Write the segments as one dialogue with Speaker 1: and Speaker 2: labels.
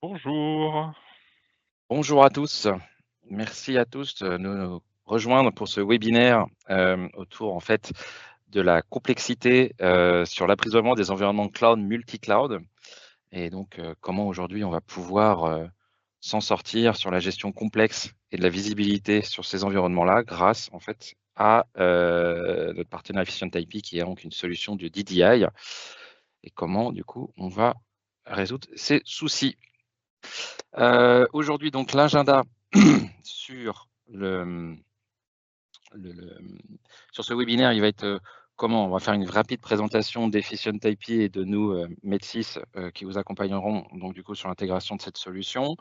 Speaker 1: Bonjour.
Speaker 2: Bonjour à tous. Merci à tous de nous rejoindre pour ce webinaire, autour en fait de la complexité, sur l'apprivoisement des environnements cloud, multi-cloud et donc, comment aujourd'hui on va pouvoir, s'en sortir sur la gestion complexe et de la visibilité sur ces environnements-là grâce en fait à, notre partenaire Efficient IP qui est donc une solution de DDI et comment du coup on va résoudre ces soucis. Aujourd'hui donc l'agenda sur sur ce webinaire, il va être, comment? On va faire une rapide présentation d'Efficient IP et de nous, Med6, qui vous accompagneront donc du coup sur l'intégration de cette solution.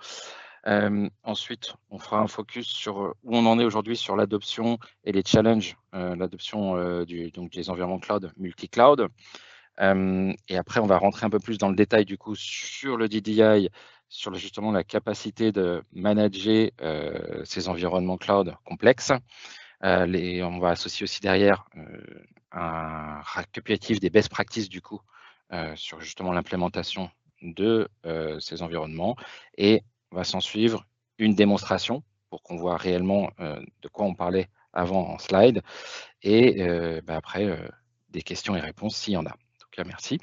Speaker 2: Ensuite, on fera un focus sur, où on en est aujourd'hui sur l'adoption et les challenges, l'adoption, des environnements cloud, multi-cloud. Et après, on va rentrer un peu plus dans le détail du coup sur le DDI, sur justement la capacité de manager, ces environnements cloud complexes. On va associer aussi derrière, un récapitulatif des best practices du coup, sur justement l'implémentation de, ces environnements et va s'en suivre une démonstration pour qu'on voit réellement, de quoi on parlait avant en slide et après, des questions et réponses s'il y en a. En tout cas, merci.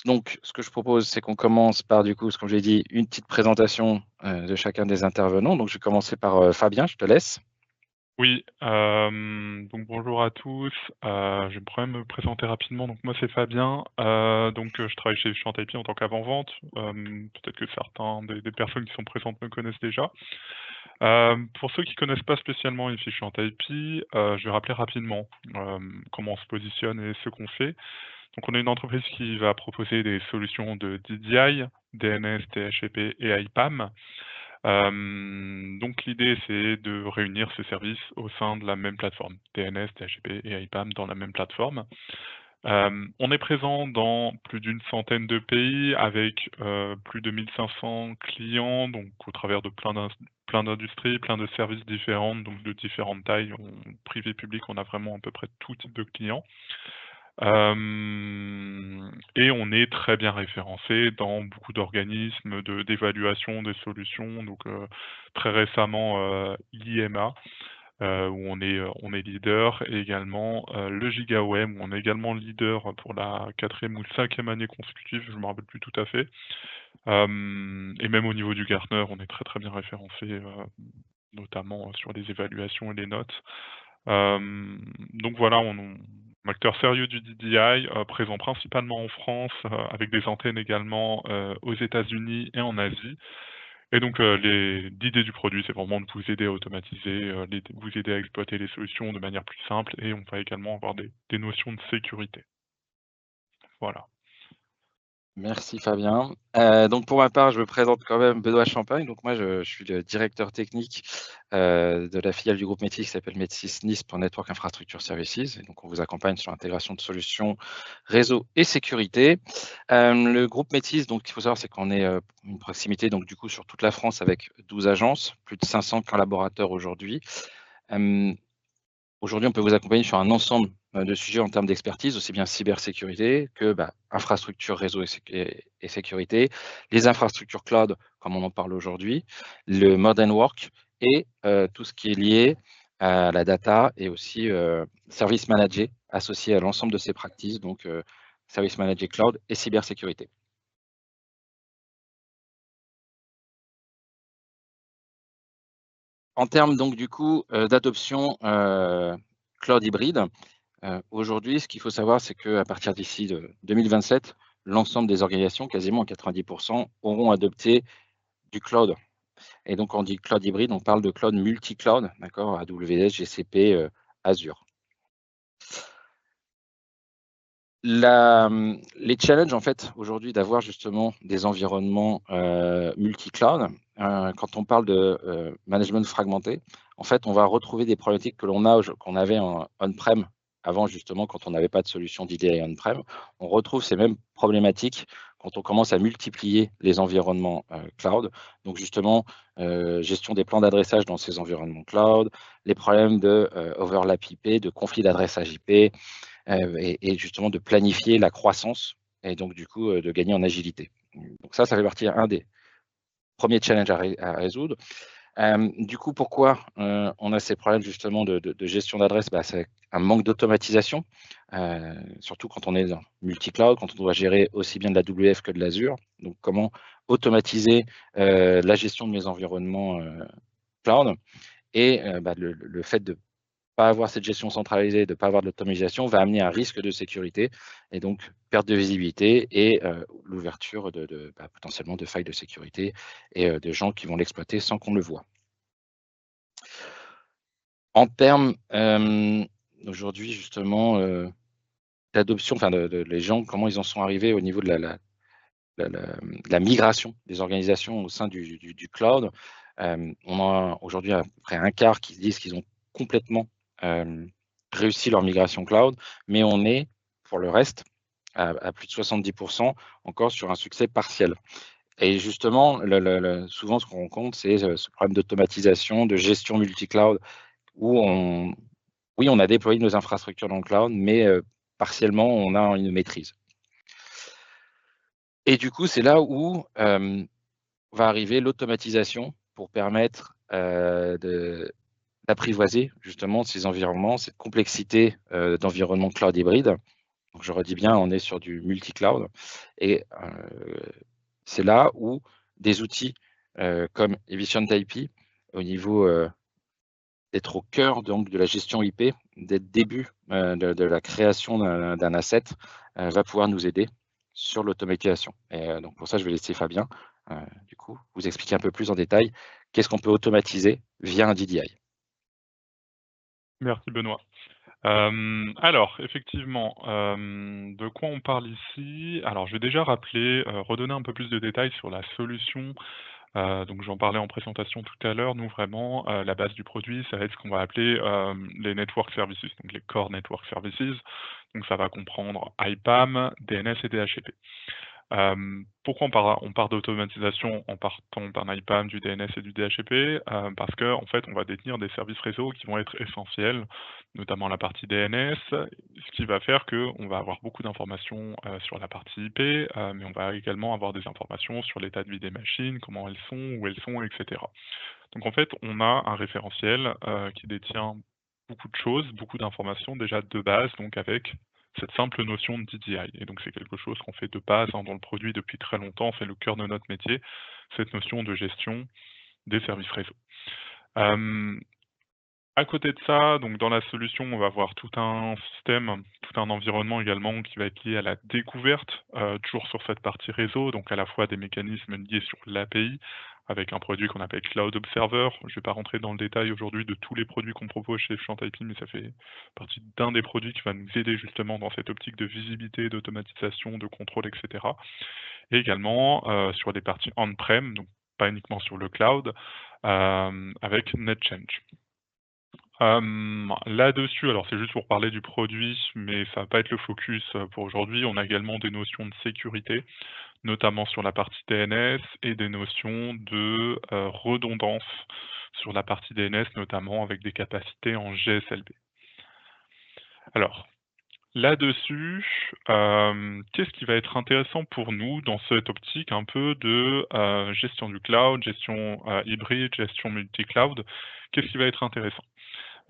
Speaker 2: Donc ce que je propose, c'est qu'on commence par du coup, comme je l'ai dit, une petite présentation, de chacun des intervenants. Donc je vais commencer par, Fabien, je te laisse.
Speaker 1: Oui, donc bonjour à tous. Je vais me présenter rapidement. Donc moi, c'est Fabien. Je travaille chez Chantier en tant qu'avant-vente. Peut-être que certains des personnes qui sont présentes me connaissent déjà. Pour ceux qui connaissent pas spécialement Efficient IP, je vais rappeler rapidement, comment on se positionne et ce qu'on fait. Donc on est une entreprise qui va proposer des solutions de DDI, DNS, DHCP et IPAM. Donc l'idée, c'est de réunir ces services au sein de la même plateforme, DNS, DHCP et IPAM dans la même plateforme. On est présent dans plus d'une centaine de pays avec, plus de 1500 clients, donc au travers de plein d'industries, plein de services différentes, donc de différentes tailles. Privé, public, on a vraiment à peu près tout type de clients. Et on est très bien référencé dans beaucoup d'organismes d'évaluation des solutions, donc très récemment, l'IMA, où on est leader et également, le GigaOM, où on est également leader pour la 4e ou 5e année consécutive, je ne me rappelle plus tout à fait. Et même au niveau du Gartner, on est très, très bien référencé, notamment sur les évaluations et les notes. Donc voilà, on acteur sérieux du DDI, présent principalement en France, avec des antennes également, aux États-Unis et en Asie. Et donc l'idée du produit, c'est vraiment de vous aider à automatiser, vous aider à exploiter les solutions de manière plus simple et on va également avoir des notions de sécurité. Voilà.
Speaker 2: Merci Fabien. Donc pour ma part, je me présente quand même Benoît Champagne. Donc moi, je suis le directeur technique, de la filiale du groupe Métis qui s'appelle Métis Nice pour Network Infrastructure Services. Et donc on vous accompagne sur l'intégration de solutions réseau et sécurité. Le groupe Métis, donc il faut savoir, c'est qu'on est, une proximité donc du coup sur toute la France avec 12 agences, plus de 500 collaborateurs aujourd'hui. Hem Aujourd'hui, on peut vous accompagner sur un ensemble, de sujets en termes d'expertise, aussi bien cybersécurité que, infrastructure, réseau et sécurité, les infrastructures cloud, comme on en parle aujourd'hui, le modern work et tout ce qui est lié à la data et aussi, service managé associé à l'ensemble de ces practices, donc service managé cloud et cybersécurité. En termes donc du coup, d'adoption, cloud hybride. Aujourd'hui, ce qu'il faut savoir, c'est qu'à partir d'ici de 2027, l'ensemble des organisations, quasiment 90 auront adopté du cloud et donc on dit cloud hybride, on parle de cloud multi-cloud, d'accord? AWS, GCP, Azure. Les challenges en fait aujourd'hui d'avoir justement des environnements, multi-cloud, quand on parle de, management fragmenté, en fait, on va retrouver des problématiques que l'on a qu'on avait en on-prem avant justement quand on n'avait pas de solution d'IDA on-prem. On retrouve ces mêmes problématiques quand on commence à multiplier les environnements, cloud. Donc justement, gestion des plans d'adressage dans ces environnements cloud, les problèmes de, overlap IP, de conflit d'adressage IP, et justement de planifier la croissance et donc du coup, de gagner en agilité. Donc ça fait partie un des premiers challenges à résoudre. Du coup, pourquoi on a ces problèmes justement de gestion d'adresse? C'est un manque d'automatisation, surtout quand on est dans multi-cloud, quand on doit gérer aussi bien de la WF que de l'Azure. Donc comment automatiser la gestion de mes environnements cloud et le fait de pas avoir cette gestion centralisée, de pas avoir de l'automatisation va amener un risque de sécurité et donc perte de visibilité et l'ouverture potentiellement de failles de sécurité et de gens qui vont l'exploiter sans qu'on le voit. En termes, aujourd'hui justement, d'adoption, enfin de les gens, comment ils en sont arrivés au niveau de la migration des organisations au sein du cloud. On a aujourd'hui à peu près un quart qui disent qu'ils ont complètement, réussi leur migration cloud, mais on est, pour le reste, à plus de 70 encore sur un succès partiel. Et justement, souvent ce qu'on rencontre, c'est, ce problème d'automatisation, de gestion multi-cloud où on a déployé nos infrastructures dans le cloud, mais partiellement, on a une maîtrise. Et du coup, c'est là où va arriver l'automatisation pour permettre d'apprivoiser justement ces environnements, cette complexité d'environnement cloud hybride. Donc, je redis bien, on est sur du multi-cloud. Et c'est là où des outils comme Efficient IP, au niveau d'être au cœur donc de la gestion IP, dès le début de la création d'un asset, va pouvoir nous aider sur l'automatisation. Et donc pour ça, je vais laisser Fabien, du coup, vous expliquer un peu plus en détail qu'est-ce qu'on peut automatiser via un DDI.
Speaker 1: Merci Benoît. Alors effectivement, de quoi on parle ici? Alors je vais déjà rappeler, redonner un peu plus de détails sur la solution. Donc j'en parlais en présentation tout à l'heure. Nous vraiment, la base du produit, ça va être ce qu'on va appeler, les network services, donc les core network services. Donc ça va comprendre IPAM, DNS et DHCP. Pourquoi on part d'automatisation en partant d'un IPAM, du DNS et du DHCP? Parce qu'en fait, on va détenir des services réseau qui vont être essentiels, notamment la partie DNS, ce qui va faire qu'on va avoir beaucoup d'informations, sur la partie IP, mais on va également avoir des informations sur l'état de vie des machines, comment elles sont, où elles sont, et cetera. Donc en fait, on a un référentiel, qui détient beaucoup de choses, beaucoup d'informations déjà de base, donc avec cette simple notion de DDI. Et donc c'est quelque chose qu'on fait de base, dans le produit depuis très longtemps, c'est le cœur de notre métier, cette notion de gestion des services réseau. À côté de ça, donc dans la solution, on va avoir tout un système, tout un environnement également qui va être lié à la découverte, toujours sur cette partie réseau, donc à la fois des mécanismes liés sur l'API, avec un produit qu'on appelle Cloud Observer. Je ne vais pas rentrer dans le détail aujourd'hui de tous les produits qu'on propose chez Efficient-IP, mais ça fait partie d'un des produits qui va nous aider justement dans cette optique de visibilité, d'automatisation, de contrôle, et cetera. Et également, sur des parties on-prem, donc pas uniquement sur le cloud, avec NetChange. Là-dessus, alors c'est juste pour parler du produit, mais ça va pas être le focus, pour aujourd'hui. On a également des notions de sécurité, notamment sur la partie DNS et des notions de, redondance sur la partie DNS, notamment avec des capacités en GSLB. Alors, là-dessus, qu'est-ce qui va être intéressant pour nous dans cette optique un peu de, gestion du cloud, gestion, hybride, gestion multi-cloud? Qu'est-ce qui va être intéressant?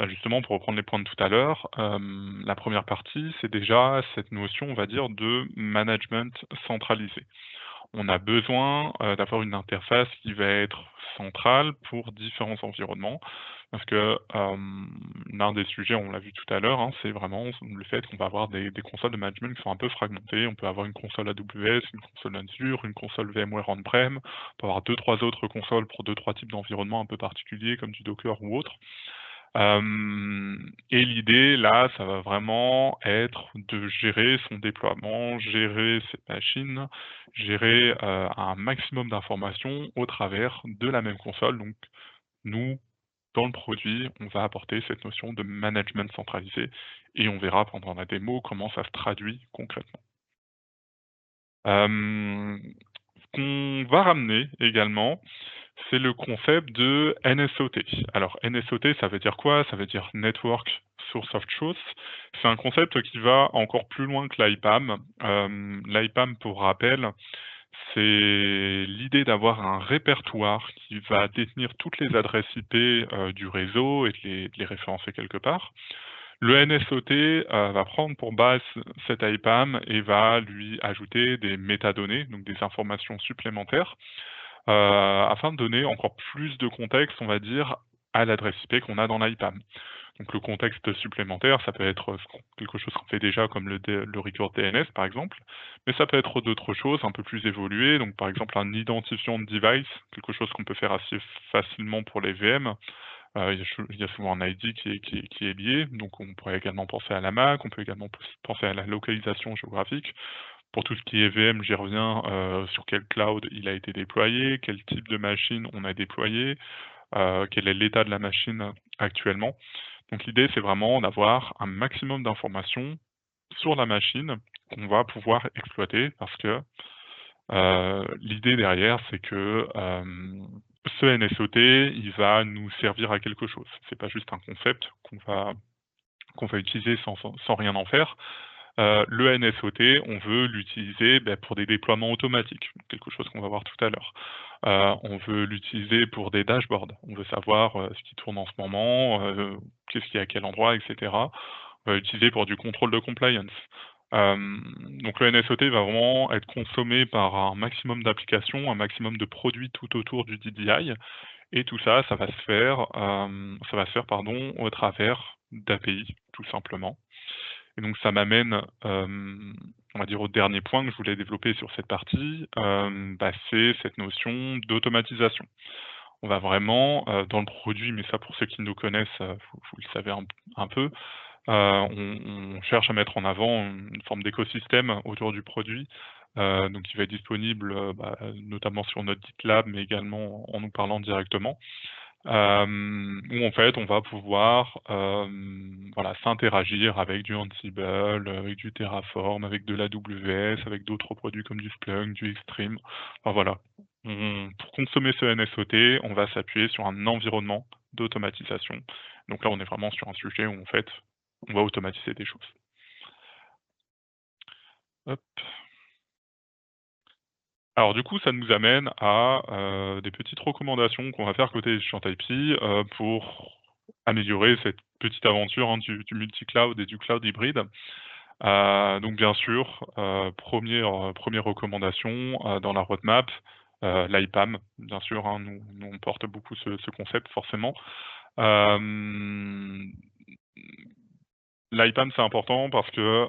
Speaker 1: Justement, pour reprendre les points de tout à l'heure, la première partie, c'est déjà cette notion, on va dire, de management centralisé. On a besoin, d'avoir une interface qui va être centrale pour différents environnements parce que, l'un des sujets, on l'a vu tout à l'heure, hein, c'est vraiment le fait qu'on va avoir des consoles de management qui sont un peu fragmentées. On peut avoir une console AWS, une console Azure, une console VMware on-prem. On peut avoir 2-3 autres consoles pour 2-3 types d'environnements un peu particuliers comme du Docker ou autre. Et l'idée là, ça va vraiment être de gérer son déploiement, gérer ses machines, gérer, un maximum d'informations au travers de la même console. Donc nous, dans le produit, on va apporter cette notion de management centralisé et on verra pendant la démo comment ça se traduit concrètement. Ce qu'on va ramener également, c'est le concept de NSOT. Alors NSOT, ça veut dire quoi? Ça veut dire Network Source of Truth. C'est un concept qui va encore plus loin que l'IPAM. L'IPAM, pour rappel, C'est l'idée d'avoir un répertoire qui va détenir toutes les adresses IP, du réseau et de les référencer quelque part. Le NSOT, va prendre pour base cet IPAM et va lui ajouter des métadonnées, donc des informations supplémentaires, afin de donner encore plus de contexte, on va dire, à l'adresse IP qu'on a dans l'IPAM. Donc le contexte supplémentaire, ça peut être quelque chose qu'on fait déjà comme le record DNS par exemple, mais ça peut être d'autres choses un peu plus évoluées, donc par exemple un identifiant de device, quelque chose qu'on peut faire assez facilement pour les VM. Il y a souvent un ID qui est lié, donc on pourrait également penser à la MAC, on peut également penser à la localisation géographique. Pour tout ce qui est VM, j'y reviens, sur quel cloud il a été déployé, quel type de machine on a déployé, quel est l'état de la machine actuellement. Donc l'idée, c'est vraiment d'avoir un maximum d'informations sur la machine qu'on va pouvoir exploiter parce que, l'idée derrière, c'est que, ce NSOT, il va nous servir à quelque chose. C'est pas juste un concept qu'on va utiliser sans rien en faire. Le NSOT, on veut l'utiliser, pour des déploiements automatiques, quelque chose qu'on va voir tout à l'heure. On veut l'utiliser pour des dashboards. On veut savoir, ce qui tourne en ce moment, qu'est-ce qu'il y a à quel endroit, et cetera. On va l'utiliser pour du contrôle de compliance. Donc le NSOT va vraiment être consommé par un maximum d'applications, un maximum de produits tout autour du DDI et tout ça, ça va se faire, pardon, au travers d'API, tout simplement. Et donc ça m'amène, on va dire au dernier point que je voulais développer sur cette partie, c'est cette notion d'automatisation. On va vraiment, dans le produit, mais ça pour ceux qui nous connaissent, vous le savez un peu, on cherche à mettre en avant une forme d'écosystème autour du produit, donc qui va être disponible, notamment sur notre GitLab, mais également en nous parlant directement. Où en fait on va pouvoir, voilà, s'interagir avec du Ansible, avec du Terraform, avec de l'AWS, avec d'autres produits comme du Splunk, du Xstream. Enfin voilà, pour consommer ce NSOT, on va s'appuyer sur un environnement d'automatisation. Donc là, on est vraiment sur un sujet où en fait, on va automatiser des choses. Hop. Alors du coup, ça nous amène à, des petites recommandations qu'on va faire côté Chianti, pour améliorer cette petite aventure, hein, du multi-cloud et du cloud hybride. Donc bien sûr, 1re recommandation, dans la roadmap, l'IPAM, bien sûr, hein, nous on porte beaucoup ce concept forcément. Hem, L'IPAM, c'est important parce que,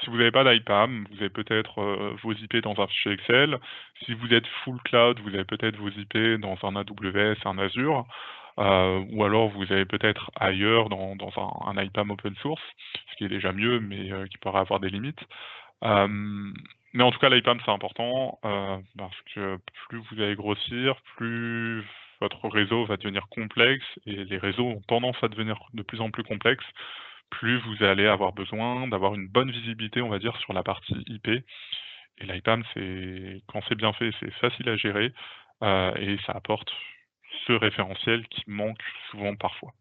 Speaker 1: si vous n'avez pas d'IPAM, vous avez peut-être, vos IP dans un fichier Excel. Si vous êtes full cloud, vous avez peut-être vos IP dans un AWS, un Azure, ou alors vous avez peut-être ailleurs dans un IPAM open source, ce qui est déjà mieux, mais qui pourrait avoir des limites. Mais en tout cas, l'IPAM, c'est important, parce que plus vous allez grossir, plus votre réseau va devenir complexe et les réseaux ont tendance à devenir de plus en plus complexes, plus vous allez avoir besoin d'avoir une bonne visibilité, on va dire, sur la partie IP. Et l'IPAM, c'est quand c'est bien fait, c'est facile à gérer, et ça apporte ce référentiel qui manque souvent parfois.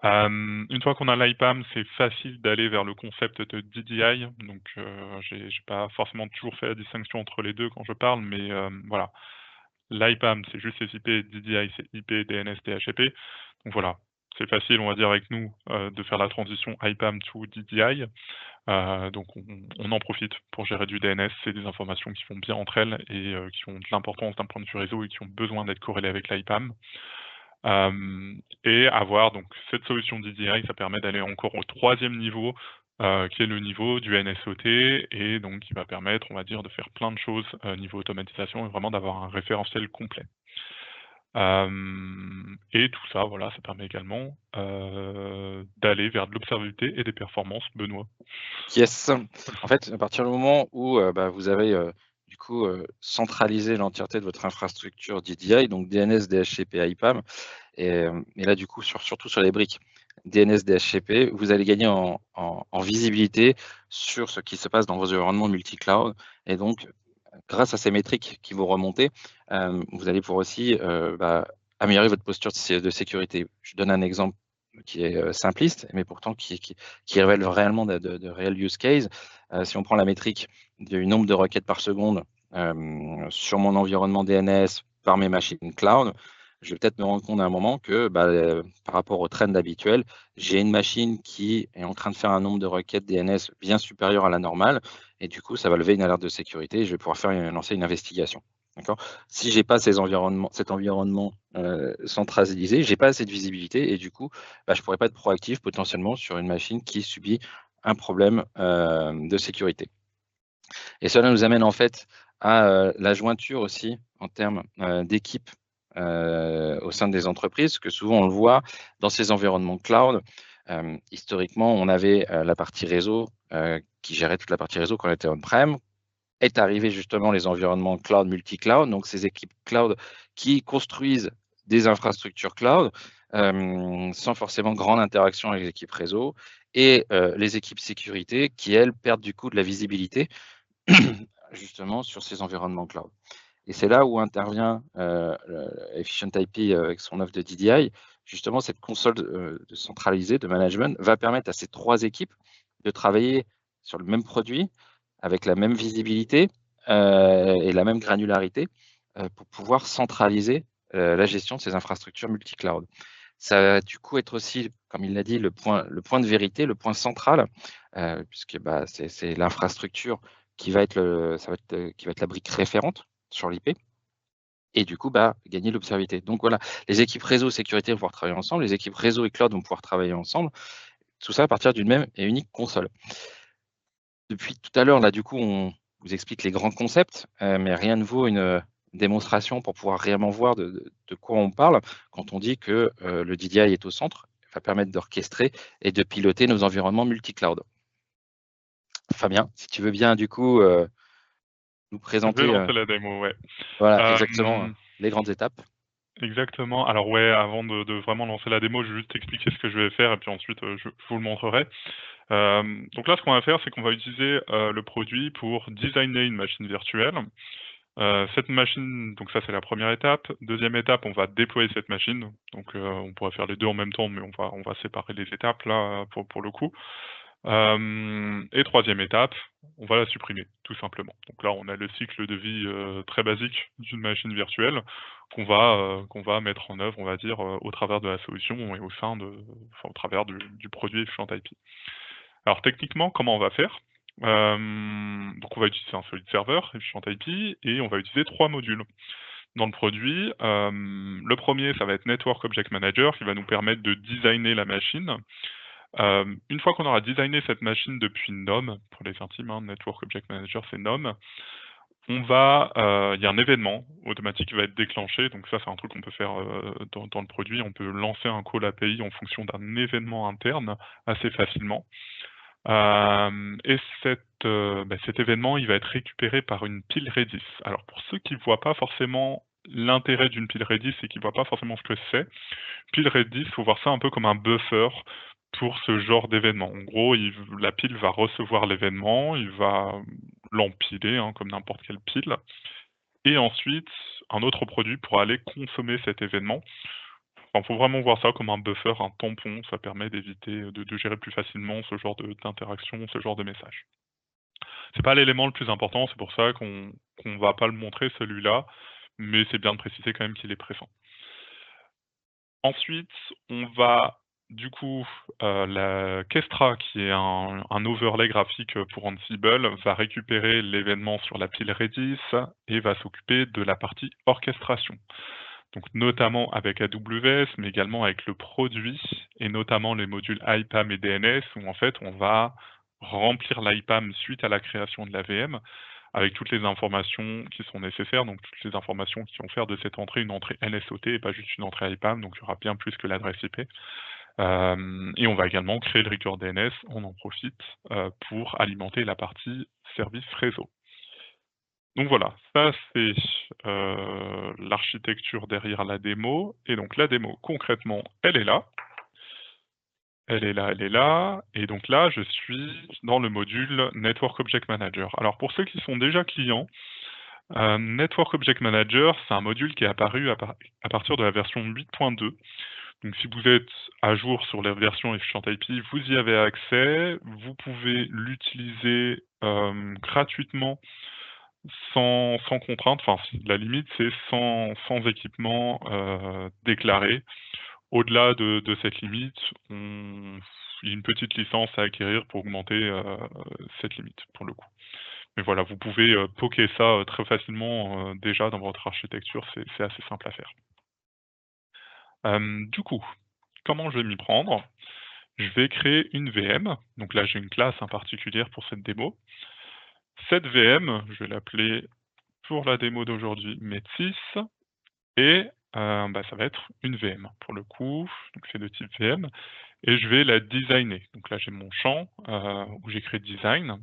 Speaker 1: Une fois qu'on a l'IPAM, c'est facile d'aller vers le concept de DDI. Donc, j'ai pas forcément toujours fait la distinction entre les 2 quand je parle, mais, voilà. L'IPAM, c'est juste les IP, DDI, c'est IP, DNS, DHCP. Donc voilà, c'est facile, on va dire, avec nous, de faire la transition IPAM to DDI. Donc on en profite pour gérer du DNS. C'est des informations qui vont bien entre elles et qui ont de l'importance d'un point de vue réseau et qui ont besoin d'être corrélées avec l'IPAM. Et avoir donc cette solution DDI, ça permet d'aller encore au 3e niveau, qui est le niveau du NSOT et donc qui va permettre, on va dire, de faire plein de choses, niveau automatisation et vraiment d'avoir un référentiel complet. Et tout ça, voilà, ça permet également, d'aller vers de l'observabilité et des performances, Benoît.
Speaker 2: Yes. En fait, à partir du moment où, vous avez, du coup, centralisé l'entièreté de votre infrastructure DDI, donc DNS, DHCP, IPAM et là, du coup, surtout sur les briques DNS, DHCP, vous allez gagner en visibilité sur ce qui se passe dans vos environnements multi-cloud et donc, grâce à ces métriques qui vont remonter, vous allez pouvoir aussi, améliorer votre posture de sécurité. Je donne un exemple simpliste, mais pourtant qui révèle réellement de réels use cases. Si on prend la métrique du nombre de requêtes par seconde sur mon environnement DNS par mes machines cloud, je vais peut-être me rendre compte à un moment que par rapport au trend habituel, j'ai une machine qui est en train de faire un nombre de requêtes DNS bien supérieur à la normale, et du coup, ça va lever une alerte de sécurité et je vais pouvoir lancer une investigation. D'accord. Si j'ai pas cet environnement centralisé, j'ai pas assez de visibilité et du coup, je pourrais pas être proactif potentiellement sur une machine qui subit un problème de sécurité. Et cela nous amène en fait à la jointure aussi en termes d'équipe au sein des entreprises, que souvent on le voit dans ces environnements cloud. Historiquement, on avait la partie réseau qui gérait toute la partie réseau quand on était on-prem. Est arrivé justement les environnements cloud, multi-cloud, donc ces équipes cloud qui construisent des infrastructures cloud sans forcément grande interaction avec les équipes réseau, et les équipes sécurité qui, elles, perdent du coup de la visibilité justement sur ces environnements cloud. Et c'est là où intervient Efficient IP avec son offre de DDI. Justement, cette console centralisée de management va permettre à ces 3 équipes de travailler sur le même produit, avec la même visibilité et la même granularité pour pouvoir centraliser la gestion de ces infrastructures multi-cloud. Ça va du coup être aussi, comme il l'a dit, le point de vérité, le point central, puisque c'est l'infrastructure qui va être la brique référente sur l'IP, et du coup, gagner l'observabilité. Donc voilà, les équipes réseau sécurité vont pouvoir travailler ensemble, les équipes réseau et cloud vont pouvoir travailler ensemble, tout ça à partir d'une même et unique console. Depuis tout à l'heure, là, du coup, on vous explique les grands concepts, mais rien ne vaut une démonstration pour pouvoir réellement voir de quoi on parle quand on dit que le DDI est au centre, va permettre d'orchestrer et de piloter nos environnements multi-cloud. Fabien, si tu veux bien, du coup, nous
Speaker 1: Je vais
Speaker 2: présenter
Speaker 1: lancer la démo, ouais.
Speaker 2: voilà, exactement, les grandes étapes.
Speaker 1: Exactement. Alors ouais, avant de vraiment lancer la démo, je vais juste expliquer ce que je vais faire et puis ensuite, je vous le montrerai. Donc là, ce qu'on va faire, c'est qu'on va utiliser, le produit pour designer une machine virtuelle. Cette machine, donc ça, c'est la première étape. Deuxième étape, on va déployer cette machine. Donc, on pourrait faire les 2 en même temps, mais on va séparer les étapes là, pour le coup. Et troisième étape, on va la supprimer, tout simplement. Donc là, on a le cycle de vie, très basique d'une machine virtuelle qu'on va mettre en œuvre, on va dire, au travers de la solution et au travers du produit Efficient IP. Alors techniquement, comment on va faire? Donc on va utiliser un solid server, Efficient IP, et on va utiliser 3 modules. Dans le produit, le premier, ça va être Network Object Manager, qui va nous permettre de designer la machine. Une fois qu'on aura designé cette machine depuis NOM, pour les intimes, hein, Network Object Manager, c'est NOM, il y a un événement automatique qui va être déclenché. Donc ça, c'est un truc qu'on peut faire dans le produit. On peut lancer un call API en fonction d'un événement interne assez facilement. Et cet événement, il va être récupéré par une pile Redis. Alors pour ceux qui ne voient pas forcément l'intérêt d'une pile Redis et qui ne voient pas forcément ce que c'est, pile Redis, il faut voir ça un peu comme un buffer pour ce genre d'événement. En gros, la pile va recevoir l'événement, il va l'empiler, hein, comme n'importe quelle pile, et ensuite, un autre produit pourra aller consommer cet événement. Enfin, faut vraiment voir ça comme un buffer, un tampon, ça permet d'éviter, de gérer plus facilement ce genre d'interaction, ce genre de message. C'est pas l'élément le plus important, c'est pour ça qu'on va pas le montrer celui-là, mais c'est bien de préciser quand même qu'il est présent. Ensuite, on va du coup, la Kestra, qui est un overlay graphique pour Ansible, va récupérer l'événement sur la pile Redis et va s'occuper de la partie orchestration. Donc notamment avec AWS, mais également avec le produit et notamment les modules IPAM et DNS, où en fait on va remplir l'IPAM suite à la création de la VM avec toutes les informations qui sont nécessaires, donc toutes les informations qui vont faire de cette entrée une entrée NSOT et pas juste une entrée IPAM, donc il y aura bien plus que l'adresse IP. Et on va également créer le record DNS, on en profite pour alimenter la partie service réseau. Donc voilà, ça c'est l'architecture derrière la démo. Et donc la démo, concrètement, elle est là. Elle est là, elle est là. Et donc là, je suis dans le module Network Object Manager. Alors pour ceux qui sont déjà clients, Network Object Manager, c'est un module qui est apparu à partir de la version 8.2. Donc si vous êtes à jour sur la version Efficient IP, vous y avez accès. Vous pouvez l'utiliser, gratuitement sans contrainte. Enfin, la limite, c'est sans équipement, déclaré. Au-delà de cette limite, il y a une petite licence à acquérir pour augmenter, cette limite, pour le coup. Mais voilà, vous pouvez, poker ça, très facilement, déjà dans votre architecture, c'est assez simple à faire. Du coup, comment je vais m'y prendre? Je vais créer une VM, donc là j'ai une classe, hein, particulière pour cette démo. Cette VM, je vais l'appeler pour la démo d'aujourd'hui Met6 et bah, ça va être une VM pour le coup, donc c'est de type VM et je vais la designer. Donc là j'ai mon champ, où j'écris design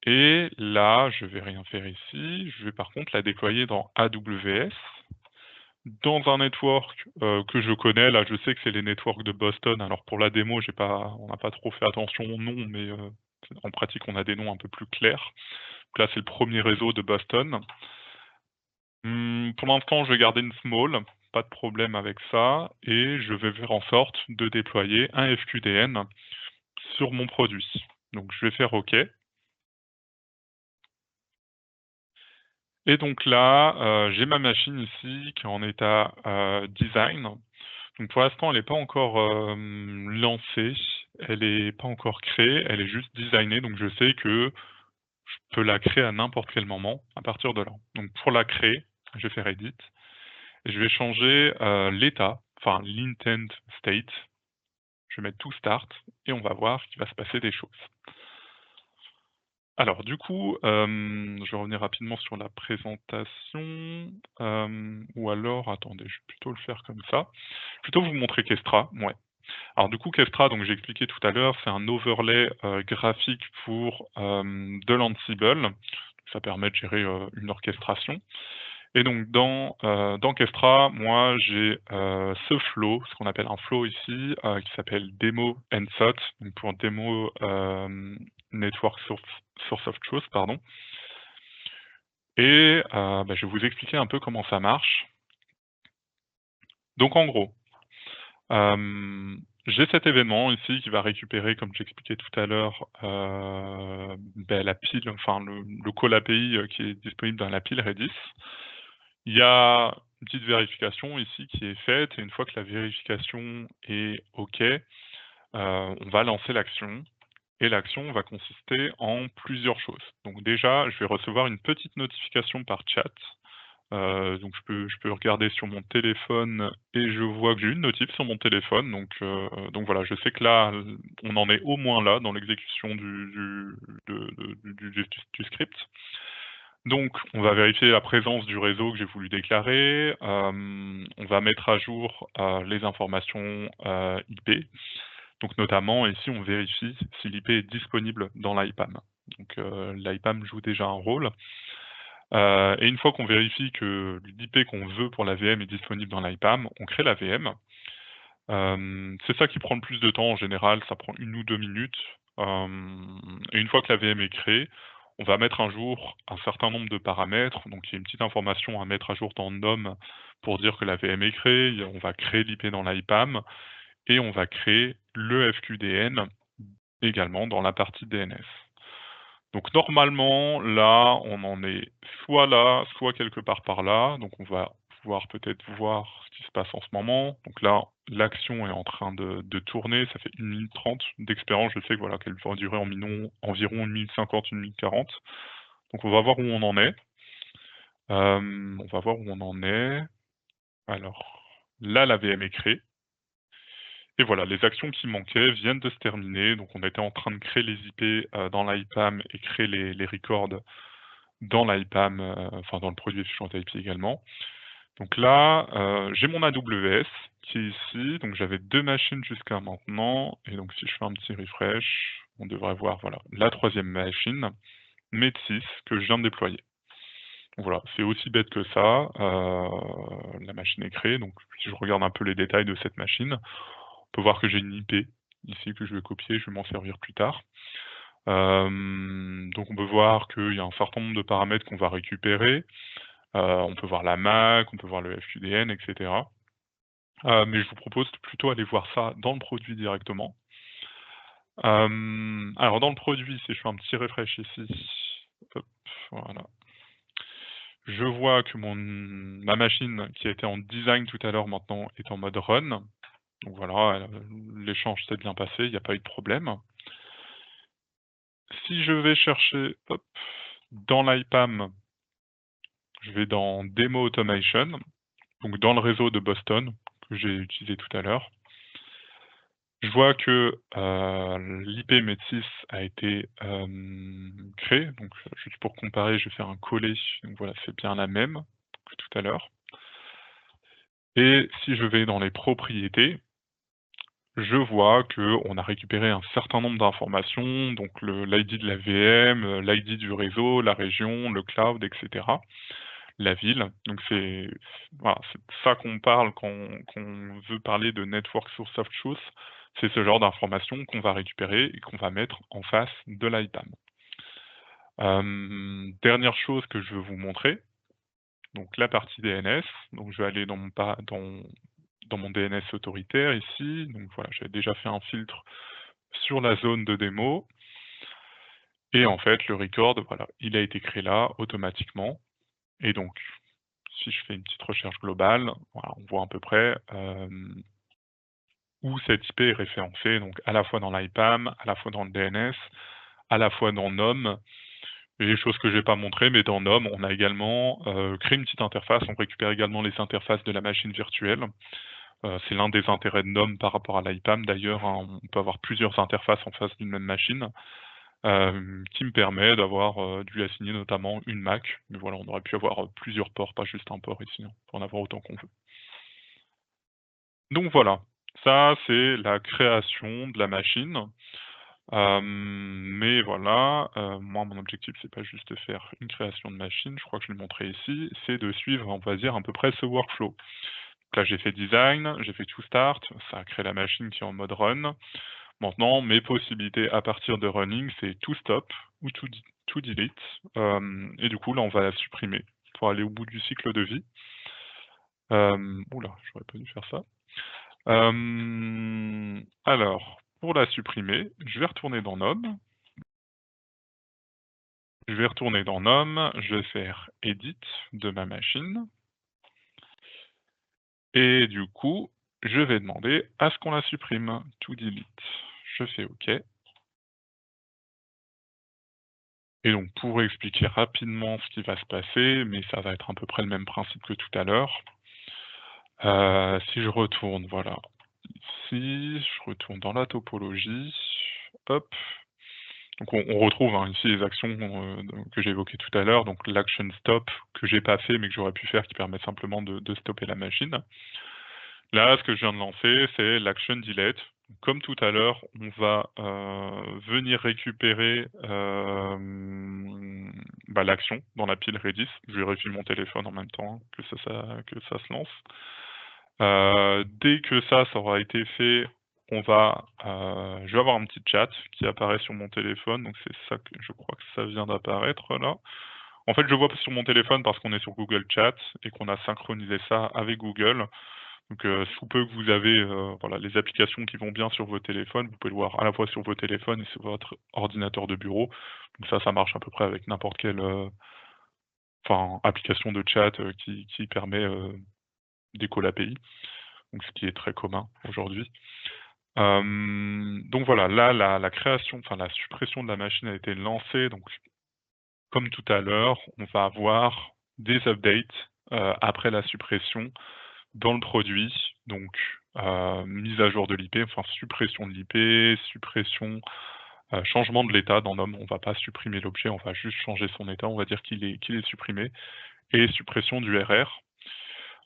Speaker 1: et là je vais rien faire ici, je vais par contre la déployer dans AWS, dans un network, que je connais. Là je sais que c'est les networks de Boston. Alors pour la démo, on n'a pas trop fait attention aux noms, mais en pratique on a des noms un peu plus clairs. Donc là c'est le premier réseau de Boston. Pour l'instant, je vais garder une small, pas de problème avec ça et je vais faire en sorte de déployer un FQDN sur mon produit. Donc je vais faire OK et donc là, j'ai ma machine ici qui est en état, design. Donc pour l'instant, elle est pas encore, lancée, elle est pas encore créée, elle est juste designée, donc je sais que je peux la créer à n'importe quel moment à partir de là. Donc pour la créer, je vais faire edit. Je vais changer, l'état, enfin l'intent state. Je vais mettre to start et on va voir qu'il va se passer des choses. Alors du coup, je vais revenir rapidement sur la présentation, ou alors attendez, je vais plutôt le faire comme ça. Plutôt vous montrer Kestra, ouais. Alors du coup Kestra, donc j'ai expliqué tout à l'heure, c'est un overlay, graphique pour, de l'Ansible. Ça permet de gérer, une orchestration. Et donc dans Kestra, moi j'ai, ce flow, ce qu'on appelle un flow ici, qui s'appelle Demo NSOT, donc pour Demo, Network Source of Truth, pardon. Et bah, je vais vous expliquer un peu comment ça marche. Donc en gros, j'ai cet événement ici qui va récupérer, comme j'expliquais tout à l'heure, bah, la pile, enfin le call API, qui est disponible dans la pile Redis. Il y a une petite vérification ici qui est faite et une fois que la vérification est OK, on va lancer l'action et l'action va consister en plusieurs choses. Donc déjà, je vais recevoir une petite notification par chat. Donc je peux regarder sur mon téléphone et je vois que j'ai une notif sur mon téléphone. Donc voilà, je sais que là, on en est au moins là dans l'exécution du script. Donc, on va vérifier la présence du réseau que j'ai voulu déclarer, on va mettre à jour, les informations, IP. Donc notamment ici, on vérifie si l'IP est disponible dans l'IPAM. Donc, l'IPAM joue déjà un rôle, et une fois qu'on vérifie que l'IP qu'on veut pour la VM est disponible dans l'IPAM, on crée la VM. C'est ça qui prend le plus de temps en général, ça prend 1 ou 2 minutes, et une fois que la VM est créée, on va mettre un jour un certain nombre de paramètres. Donc il y a une petite information à mettre à jour dans Nom pour dire que la VM est créée, on va créer l'IP dans l'IPAM et on va créer le FQDN également dans la partie DNS. Donc normalement, là, on en est soit là, soit quelque part par là. Donc on va pouvoir peut-être voir ce qui se passe en ce moment. Donc là, l'action est en train de tourner, ça fait 1 minute 30 d'expérience. Je sais que voilà, qu'elle va durer environ 1 minute 50, 1 minute 40. Donc on va voir où on en est. On va voir où on en est. Alors, là, la VM est créée. Et voilà, les actions qui manquaient viennent de se terminer. Donc on était en train de créer les IP, dans l'IPAM et créer les records dans l'IPAM, enfin dans le produit Efficient IP également. Donc là, j'ai mon AWS qui est ici, donc j'avais 2 machines jusqu'à maintenant et donc si je fais un petit refresh, on devrait voir, voilà, la 3e machine, Met6 que je viens de déployer. Donc voilà, c'est aussi bête que ça, la machine est créée, donc si je regarde un peu les détails de cette machine, on peut voir que j'ai une IP ici que je vais copier, je vais m'en servir plus tard. Donc on peut voir qu'il y a un certain nombre de paramètres qu'on va récupérer. On peut voir la MAC, on peut voir le FQDN, et cetera. mais je vous propose de plutôt aller voir ça dans le produit directement. Alors dans le produit, si je fais un petit refresh ici, hop, voilà. Je vois que ma machine qui a été en design tout à l'heure maintenant est en mode run. Donc voilà, l'échange s'est bien passé, il n'y a pas eu de problème. Si je vais chercher, hop, dans l'IPAM, je vais dans Demo Automation, donc dans le réseau de Boston que j'ai utilisé tout à l'heure. Je vois que, l'IP MED6 a été, créé, donc juste pour comparer, je vais faire un coller, donc voilà, c'est bien la même que tout à l'heure. Et si je vais dans les propriétés, je vois qu'on a récupéré un certain nombre d'informations, donc l'ID de la VM, l'ID du réseau, la région, le cloud, et cetera, la ville. Donc voilà, c'est de ça qu'on parle quand on veut parler de Network Source of Truth. C'est ce genre d'informations qu'on va récupérer et qu'on va mettre en face de l'IPAM. Dernière chose que je veux vous montrer, donc la partie DNS. Donc je vais aller dans mon DNS autoritaire ici. Donc voilà, j'avais déjà fait un filtre sur la zone de démo. Et en fait, le record, voilà, il a été créé là automatiquement. Et donc, si je fais une petite recherche globale, voilà, on voit à peu près où cette IP est référencée, donc à la fois dans l'IPAM, à la fois dans le DNS, à la fois dans NOM. Et les choses que je n'ai pas montrées, mais dans NOM, on a également créé une petite interface. On récupère également les interfaces de la machine virtuelle. C'est l'un des intérêts de NOM par rapport à l'IPAM d'ailleurs, hein. On peut avoir plusieurs interfaces en face d'une même machine, qui me permet d'avoir, de lui assigner notamment une Mac. Mais voilà, on aurait pu avoir, plusieurs ports, pas juste un port ici, hein. On peut en avoir autant qu'on veut. Donc voilà, ça c'est la création de la machine. Mais voilà, moi mon objectif c'est pas juste de faire une création de machine, je crois que je l'ai montré ici, c'est de suivre, on va dire, à peu près ce workflow. Donc là j'ai fait design, j'ai fait to start, ça a créé la machine qui est en mode run. Maintenant, mes possibilités à partir de running, c'est to stop ou to delete. Et du coup là on va la supprimer pour aller au bout du cycle de vie. Ouh là, j'aurais pas dû faire ça. Alors, pour la supprimer, je vais retourner dans NOM. Je vais retourner dans NOM, je vais faire Edit de ma machine. Et du coup, je vais demander à ce qu'on la supprime. To delete. Je fais OK. Et donc, pour expliquer rapidement ce qui va se passer, mais ça va être à peu près le même principe que tout à l'heure. Si je retourne, voilà, ici, je retourne dans la topologie, hop. Donc on retrouve hein, ici les actions que j'ai évoquées tout à l'heure, donc l'action stop que j'ai pas fait mais que j'aurais pu faire qui permet simplement de stopper la machine. Là, ce que je viens de lancer, c'est l'action delete. Comme tout à l'heure, on va venir récupérer l'action dans la pile Redis. Je vérifie mon téléphone en même temps que ça se lance. Dès que ça aura été fait, je vais avoir un petit chat qui apparaît sur mon téléphone, donc c'est ça que je crois que ça vient d'apparaître là. En fait, je vois sur mon téléphone parce qu'on est sur Google Chat et qu'on a synchronisé ça avec Google. Donc, sous peu que vous avez, voilà, les applications qui vont bien sur vos téléphones, vous pouvez le voir à la fois sur vos téléphones et sur votre ordinateur de bureau. Donc ça marche à peu près avec n'importe quelle, application de chat, qui permet, d'écho l'API, donc ce qui est très commun aujourd'hui. Donc voilà, là, la création, enfin la suppression de la machine a été lancée, donc comme tout à l'heure, on va avoir des updates, après la suppression dans le produit, donc mise à jour de l'IP, enfin suppression de l'IP, suppression, changement de l'état dans NOM. On va pas supprimer l'objet, on va juste changer son état, on va dire qu'il est supprimé et suppression du RR.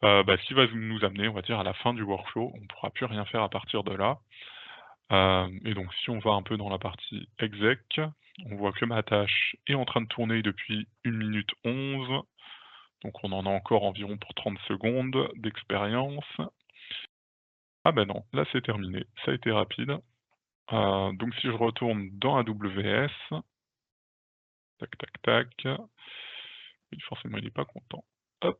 Speaker 1: Ce qui va nous amener, on va dire, à la fin du workflow. On ne pourra plus rien faire à partir de là. Et donc si on va un peu dans la partie exec, on voit que ma tâche est en train de tourner depuis 1 minute 11. Donc on en a encore environ pour 30 secondes d'expérience. Ah ben non, là c'est terminé, ça a été rapide. Donc si je retourne dans AWS, tac, tac, tac, oui, forcément il n'est pas content. Hop,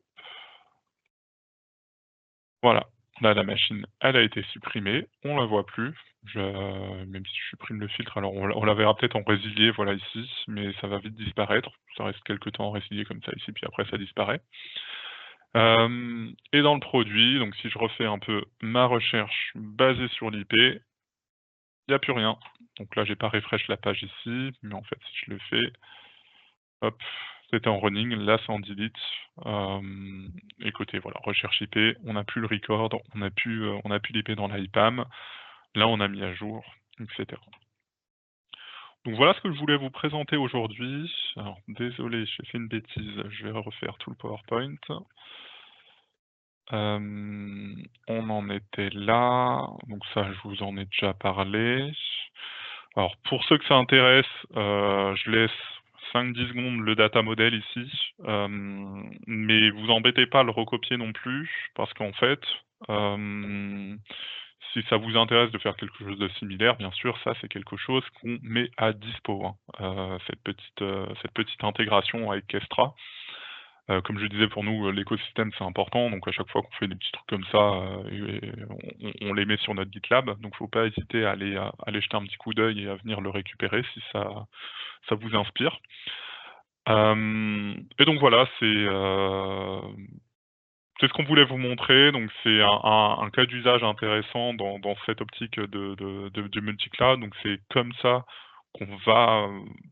Speaker 1: voilà. Là, la machine, elle a été supprimée, on la voit plus. Même si je supprime le filtre, alors on la verra peut-être en résilié, voilà, ici, mais ça va vite disparaître. Ça reste quelque temps en résilié comme ça ici, puis après ça disparaît. Et dans le produit, donc si je refais un peu ma recherche basée sur l'IP, il y a plus rien. Donc là, j'ai pas refresh la page ici, mais en fait, si je le fais, hop, c'était en running, là c'est en delete. Et côté voilà, recherche IP, on n'a plus le record, on a plus l'IP dans la IPAM. Là, on a mis à jour, etc. Donc voilà ce que je voulais vous présenter aujourd'hui. Alors désolé, j'ai fait une bêtise, je vais refaire tout le PowerPoint. On en était là, donc ça je vous en ai déjà parlé. Alors pour ceux que ça intéresse, je laisse 5-10 secondes le data model ici, mais vous embêtez pas à le recopier non plus parce qu'en fait, si ça vous intéresse de faire quelque chose de similaire, bien sûr, ça c'est quelque chose qu'on met à dispo, hein, cette petite intégration avec Kestra. Comme je disais, pour nous, l'écosystème, c'est important, donc à chaque fois qu'on fait des petits trucs comme ça, on les met sur notre GitLab, donc faut pas hésiter à aller jeter un petit coup d'œil et à venir le récupérer si ça vous inspire. Et donc voilà, c'est ce qu'on voulait vous montrer, donc c'est un cas d'usage intéressant dans cette optique du multi-cloud, donc c'est comme ça qu'on va,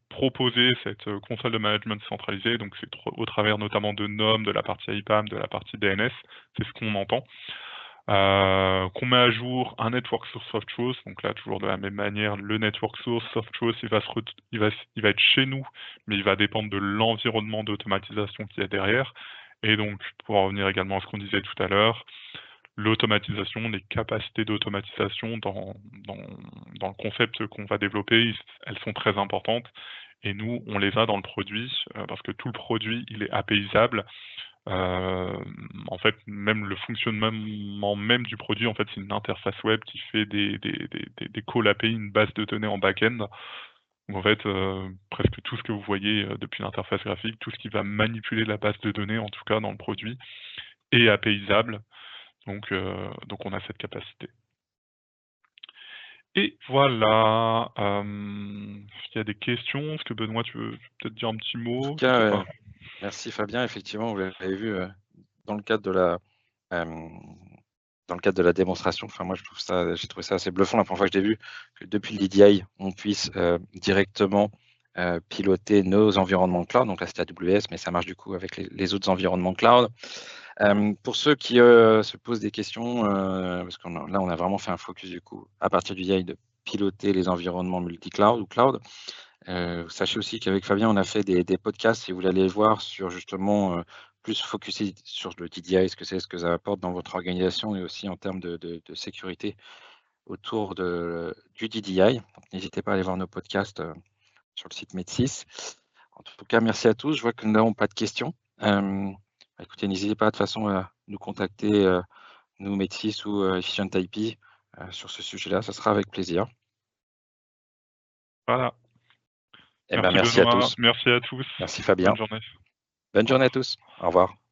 Speaker 1: proposer cette, console de management centralisée, donc c'est au travers notamment de NOM, de la partie IPAM, de la partie DNS, c'est ce qu'on entend. Qu'on met à jour un network source soft truth, donc là toujours de la même manière, le network source soft truth, il va être chez nous, mais il va dépendre de l'environnement d'automatisation qu'il y a derrière. Et donc, pour en revenir également à ce qu'on disait tout à l'heure, l'automatisation, les capacités d'automatisation dans le concept qu'on va développer, elles sont très importantes. Et nous, on les a dans le produit, parce que tout le produit, il est APIsable. En fait, même le fonctionnement même du produit, en fait, c'est une interface web qui fait des calls API, une base de données en back-end. Donc en fait, presque tout ce que vous voyez, depuis l'interface graphique, tout ce qui va manipuler la base de données, en tout cas dans le produit, est APIsable. Donc on a cette capacité. Et voilà, il y a des questions? Est-ce que Benoît, tu veux peut-être dire un petit
Speaker 2: En tout
Speaker 1: mot? Je sais
Speaker 2: cas,
Speaker 1: pas.
Speaker 2: merci Fabien. Effectivement, vous l'avez vu, dans le cadre de la, hem, dans le cadre de la démonstration, enfin moi j'ai trouvé ça assez bluffant la première fois que je l'ai vu, que depuis le DDI, on puisse, directement, piloter nos environnements cloud. Donc là, c'est AWS, mais ça marche du coup avec les autres environnements cloud. Pour ceux qui, se posent des questions, parce on a vraiment fait un focus du coup à partir du DDI de piloter les environnements multi-cloud ou cloud. Sachez aussi qu'avec Fabien, on a fait des podcasts, si vous voulez aller voir sur justement, plus focusé sur le DDI, ce que c'est, ce que ça apporte dans votre organisation et aussi en termes de sécurité autour du DDI. Donc n'hésitez pas à aller voir nos podcasts, sur le site Med6. En tout cas, merci à tous. Je vois que nous n'avons pas de questions. Écoutez, n'hésitez pas de toute façon à nous contacter, nous Med6 ou, Efficient IP, sur ce sujet-là, ça sera avec plaisir.
Speaker 1: Voilà.
Speaker 2: Et ben,
Speaker 1: Merci
Speaker 2: merci à
Speaker 1: Benoît,
Speaker 2: tous.
Speaker 1: merci à tous.
Speaker 2: Merci Fabien.
Speaker 1: Bonne journée.
Speaker 2: Bonne
Speaker 1: Au
Speaker 2: journée à
Speaker 1: revoir.
Speaker 2: tous. Au revoir.